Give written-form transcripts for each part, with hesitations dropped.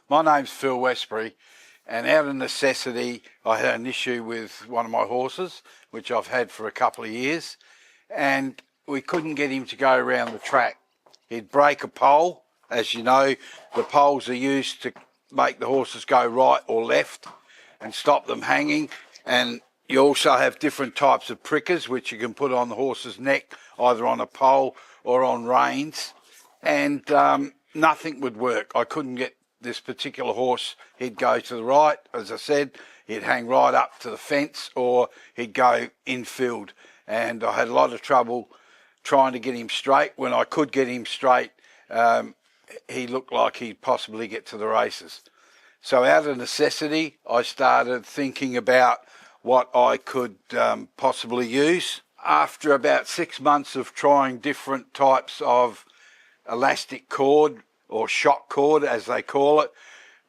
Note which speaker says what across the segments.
Speaker 1: My name's Phil Westbury, and out of necessity I had an issue with one of my horses, which I've had for a couple of years, and we couldn't get him to go around the track. He'd break a pole. As you know, the poles are used to make the horses go right or left and stop them hanging, and you also have different types of prickers which you can put on the horse's neck, either on a pole or on reins, and nothing would work. I couldn't get this particular horse. He'd go to the right, as I said, he'd hang right up to the fence, or he'd go infield, and I had a lot of trouble trying to get him straight. When I could get him straight, he looked like he'd possibly get to the races. So out of necessity, I started thinking about what I could possibly use. After about 6 months of trying different types of elastic cord, or shock cord as they call it,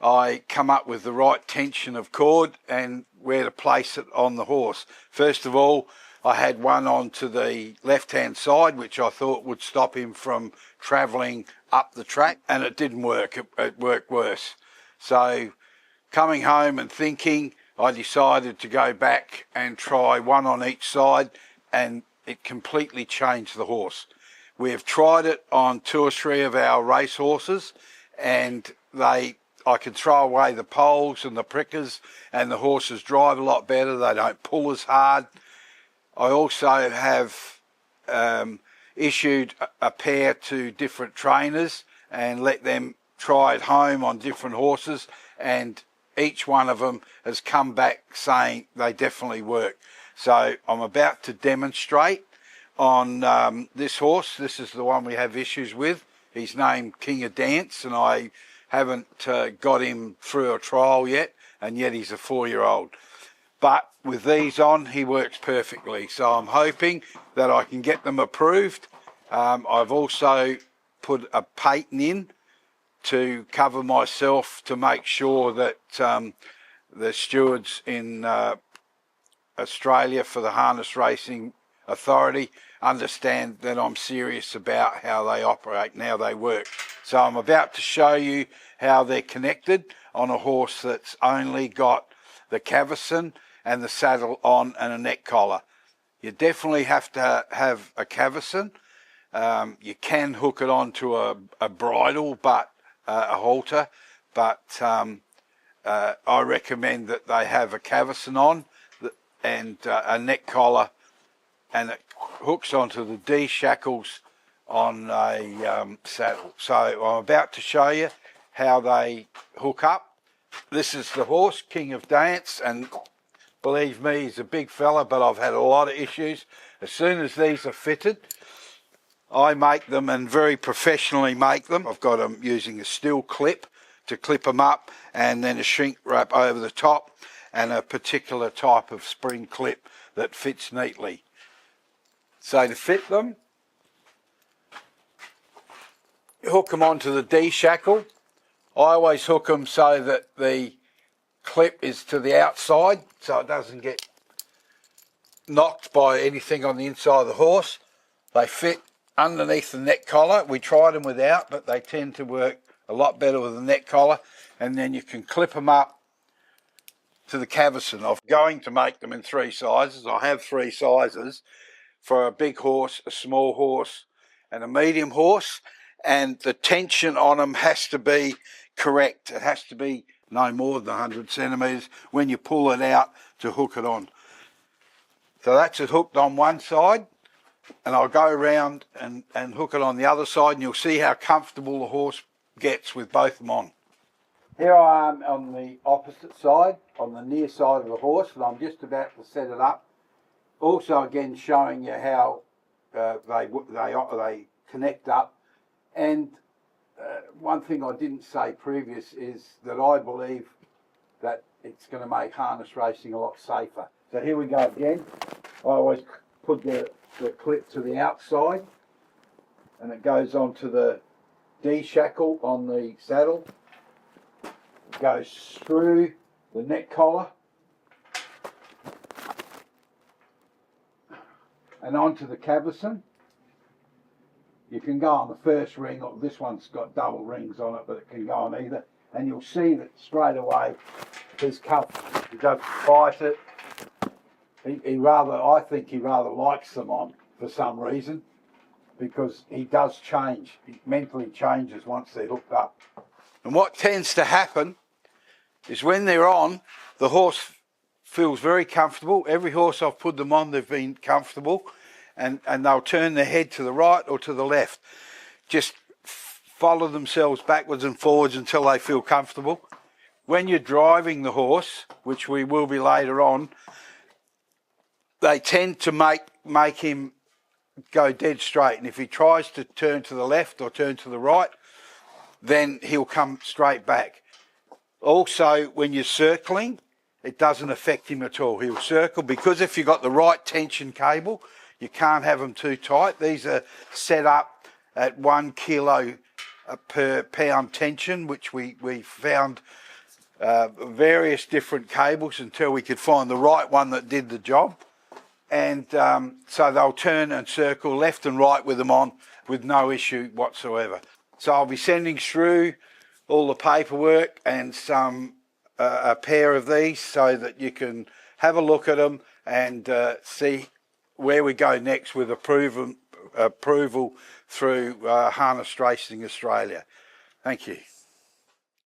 Speaker 1: I come up with the right tension of cord and where to place it on the horse. First of all, I had one onto the left-hand side, which I thought would stop him from travelling up the track, and it didn't work. It worked worse. So coming home and thinking, I decided to go back and try one on each side, and it completely changed the horse. We have tried it on 2 or 3 of our race horses, and I can throw away the poles and the prickers, and the horses drive a lot better. They don't pull as hard. I also have issued a pair to different trainers and let them try it home on different horses, and each one of them has come back saying they definitely work. So I'm about to demonstrate on this horse. This is the one we have issues with. He's named King of Dance, and I haven't got him through a trial yet, and yet he's a 4-year-old. But with these on, he works perfectly. So I'm hoping that I can get them approved. I've also put a patent in to cover myself to make sure that the stewards in Australia for the Harness Racing Authority understand that I'm serious about how they operate and how they work. So I'm about to show you how they're connected on a horse that's only got the cavesson and the saddle on and a neck collar. You definitely have to have a cavesson. You can hook it onto a bridle, but a halter, but I recommend that they have a cavesson on and a neck collar, and it hooks onto the D shackles on a saddle. So I'm about to show you how they hook up. This is the horse, King of Dance, and believe me, he's a big fella, but I've had a lot of issues. As soon as these are fitted, I make them, and very professionally make them. I've got them using a steel clip to clip them up, and then a shrink wrap over the top, and a particular type of spring clip that fits neatly. So to fit them, hook them onto the D shackle. I always hook them so that the clip is to the outside, so it doesn't get knocked by anything on the inside of the horse. They fit underneath the neck collar. We tried them without, but they tend to work a lot better with the neck collar. And then you can clip them up to the cavesson. I'm going to make them in 3 sizes. I have 3 sizes for a big horse, a small horse, and a medium horse. And the tension on them has to be correct. It has to be no more than 100 centimetres when you pull it out to hook it on. So that's it hooked on one side, and I'll go around and hook it on the other side, and you'll see how comfortable the horse gets with both of them on. Here I am on the opposite side, on the near side of the horse, and I'm just about to set it up. Also again showing you how they connect up. And one thing I didn't say previous is that I believe that it's going to make harness racing a lot safer. So here we go again. I always put the clip to the outside, and it goes onto the D shackle on the saddle. It goes through the neck collar and onto the cavesson. You can go on the first ring, or this one's got double rings on it, but it can go on either. and you'll see that straight away he's comfortable. He doesn't fight it. I think he rather likes them on for some reason, because he does change. He mentally changes once they're hooked up. And what tends to happen is when they're on, the horse feels very comfortable. Every horse I've put them on, they've been comfortable, and they'll turn their head to the right or to the left. Just follow themselves backwards and forwards until they feel comfortable. When you're driving the horse, which we will be later on, they tend to make him go dead straight. And if he tries to turn to the left or turn to the right, then he'll come straight back. Also, when you're circling, it doesn't affect him at all. He'll circle, because if you've got the right tension cable, you can't have them too tight. These are set up at 1 kilo per pound tension, which we found various different cables until we could find the right one that did the job. And so they'll turn and circle left and right with them on with no issue whatsoever. So I'll be sending through all the paperwork and a pair of these so that you can have a look at them and see where we go next with approval through Harness Racing Australia. Thank you.